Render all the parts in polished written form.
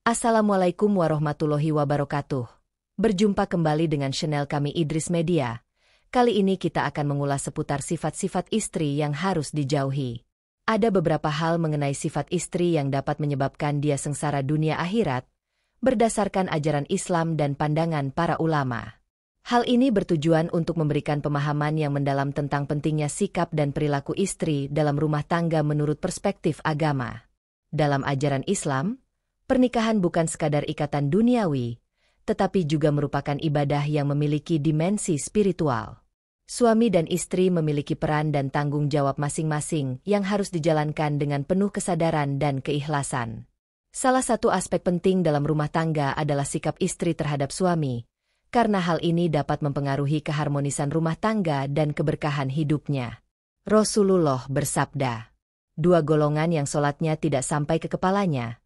Assalamualaikum warahmatullahi wabarakatuh. Berjumpa kembali dengan channel kami Idris Media. Kali ini kita akan mengulas seputar sifat-sifat istri yang harus dijauhi. Ada beberapa hal mengenai sifat istri yang dapat menyebabkan dia sengsara dunia akhirat, berdasarkan ajaran Islam dan pandangan para ulama. Hal ini bertujuan untuk memberikan pemahaman yang mendalam tentang pentingnya sikap dan perilaku istri dalam rumah tangga menurut perspektif agama. Dalam ajaran Islam, pernikahan bukan sekadar ikatan duniawi, tetapi juga merupakan ibadah yang memiliki dimensi spiritual. Suami dan istri memiliki peran dan tanggung jawab masing-masing yang harus dijalankan dengan penuh kesadaran dan keikhlasan. Salah satu aspek penting dalam rumah tangga adalah sikap istri terhadap suami, karena hal ini dapat mempengaruhi keharmonisan rumah tangga dan keberkahan hidupnya. Rasulullah bersabda, "Dua golongan yang sholatnya tidak sampai ke kepalanya.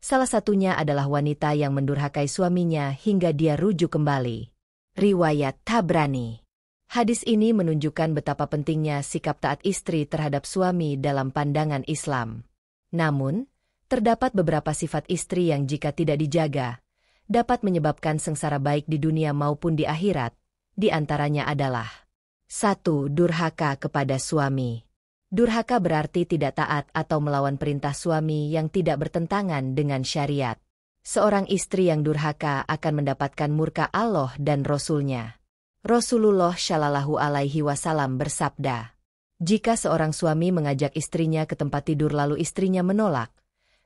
Salah satunya adalah wanita yang mendurhakai suaminya hingga dia rujuk kembali." Riwayat Tabrani. Hadis ini menunjukkan betapa pentingnya sikap taat istri terhadap suami dalam pandangan Islam. Namun, terdapat beberapa sifat istri yang jika tidak dijaga, dapat menyebabkan sengsara baik di dunia maupun di akhirat. Di antaranya adalah 1. Durhaka kepada suami. Durhaka berarti tidak taat atau melawan perintah suami yang tidak bertentangan dengan syariat. Seorang istri yang durhaka akan mendapatkan murka Allah dan Rasul-Nya. Rasulullah Shallallahu Alaihi Wasallam bersabda, "Jika seorang suami mengajak istrinya ke tempat tidur lalu istrinya menolak,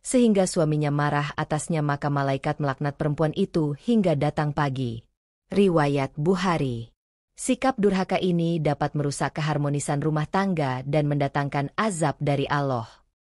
sehingga suaminya marah atasnya maka malaikat melaknat perempuan itu hingga datang pagi." Riwayat Bukhari. Sikap durhaka ini dapat merusak keharmonisan rumah tangga dan mendatangkan azab dari Allah.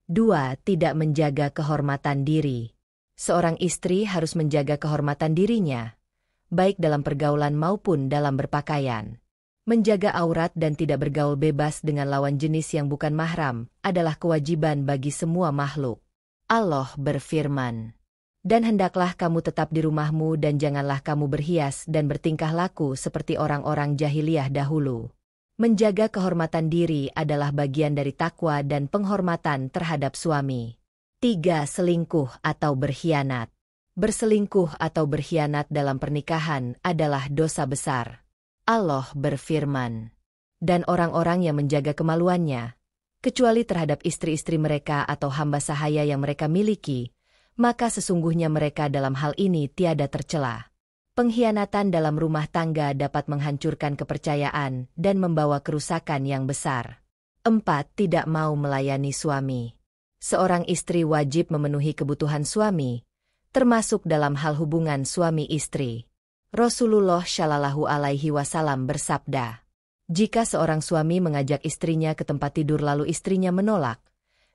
2. Tidak menjaga kehormatan diri. Seorang istri harus menjaga kehormatan dirinya, baik dalam pergaulan maupun dalam berpakaian. Menjaga aurat dan tidak bergaul bebas dengan lawan jenis yang bukan mahram adalah kewajiban bagi semua makhluk. Allah berfirman, "Dan hendaklah kamu tetap di rumahmu dan janganlah kamu berhias dan bertingkah laku seperti orang-orang jahiliyah dahulu." Menjaga kehormatan diri adalah bagian dari takwa dan penghormatan terhadap suami. 3. Selingkuh atau berkhianat. Berselingkuh atau berkhianat dalam pernikahan adalah dosa besar. Allah berfirman, "Dan orang-orang yang menjaga kemaluannya, kecuali terhadap istri-istri mereka atau hamba sahaya yang mereka miliki, maka sesungguhnya mereka dalam hal ini tiada tercela." Pengkhianatan dalam rumah tangga dapat menghancurkan kepercayaan dan membawa kerusakan yang besar. 4. Tidak mau melayani suami. Seorang istri wajib memenuhi kebutuhan suami, termasuk dalam hal hubungan suami istri. Rasulullah Shallallahu Alaihi Wasallam bersabda, "Jika seorang suami mengajak istrinya ke tempat tidur lalu istrinya menolak,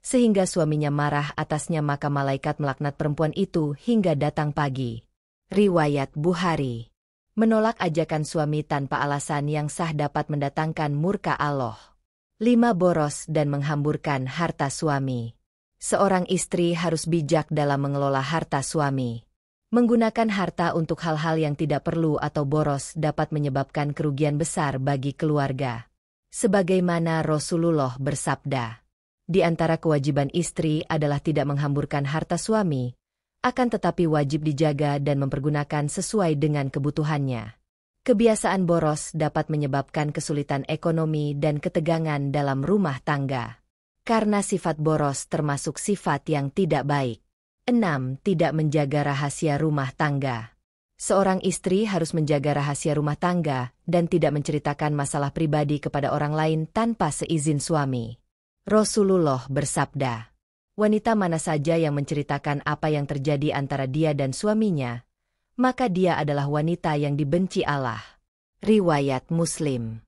sehingga suaminya marah atasnya maka malaikat melaknat perempuan itu hingga datang pagi." Riwayat Bukhari. Menolak ajakan suami tanpa alasan yang sah dapat mendatangkan murka Allah. 5. Boros dan menghamburkan harta suami. Seorang istri harus bijak dalam mengelola harta suami. Menggunakan harta untuk hal-hal yang tidak perlu atau boros dapat menyebabkan kerugian besar bagi keluarga. Sebagaimana Rasulullah bersabda, "Di antara kewajiban istri adalah tidak menghamburkan harta suami, akan tetapi wajib dijaga dan mempergunakan sesuai dengan kebutuhannya." Kebiasaan boros dapat menyebabkan kesulitan ekonomi dan ketegangan dalam rumah tangga. Karena sifat boros termasuk sifat yang tidak baik. 6. Tidak menjaga rahasia rumah tangga. Seorang istri harus menjaga rahasia rumah tangga dan tidak menceritakan masalah pribadi kepada orang lain tanpa seizin suami. Rasulullah bersabda, "Wanita mana saja yang menceritakan apa yang terjadi antara dia dan suaminya, maka dia adalah wanita yang dibenci Allah." Riwayat Muslim.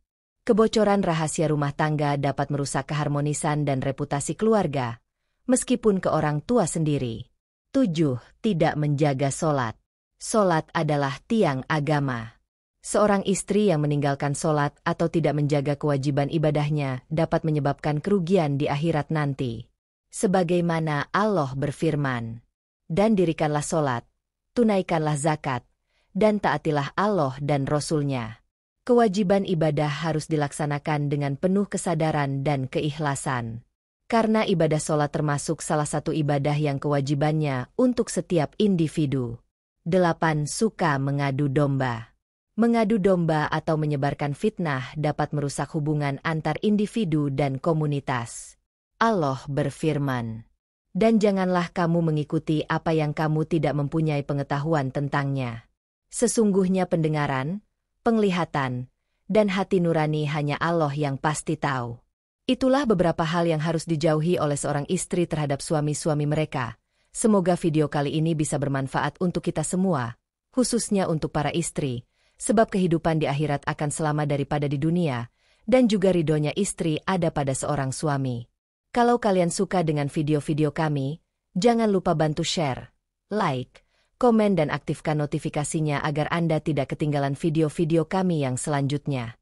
Kebocoran rahasia rumah tangga dapat merusak keharmonisan dan reputasi keluarga, meskipun ke orang tua sendiri. 7. Tidak menjaga sholat. Sholat adalah tiang agama. Seorang istri yang meninggalkan sholat atau tidak menjaga kewajiban ibadahnya dapat menyebabkan kerugian di akhirat nanti. Sebagaimana Allah berfirman, "Dan dirikanlah sholat, tunaikanlah zakat, dan taatilah Allah dan Rasul-Nya." Kewajiban ibadah harus dilaksanakan dengan penuh kesadaran dan keikhlasan. Karena ibadah sholat termasuk salah satu ibadah yang kewajibannya untuk setiap individu. 8. Suka mengadu domba. Mengadu domba atau menyebarkan fitnah dapat merusak hubungan antar individu dan komunitas. Allah berfirman, "Dan janganlah kamu mengikuti apa yang kamu tidak mempunyai pengetahuan tentangnya. Sesungguhnya pendengaran, penglihatan, dan hati nurani hanya Allah yang pasti tahu." Itulah beberapa hal yang harus dijauhi oleh seorang istri terhadap suami-suami mereka. Semoga video kali ini bisa bermanfaat untuk kita semua, khususnya untuk para istri, sebab kehidupan di akhirat akan selama daripada di dunia, dan juga ridhonya istri ada pada seorang suami. Kalau kalian suka dengan video-video kami, jangan lupa bantu share, like, komen dan aktifkan notifikasinya agar Anda tidak ketinggalan video-video kami yang selanjutnya.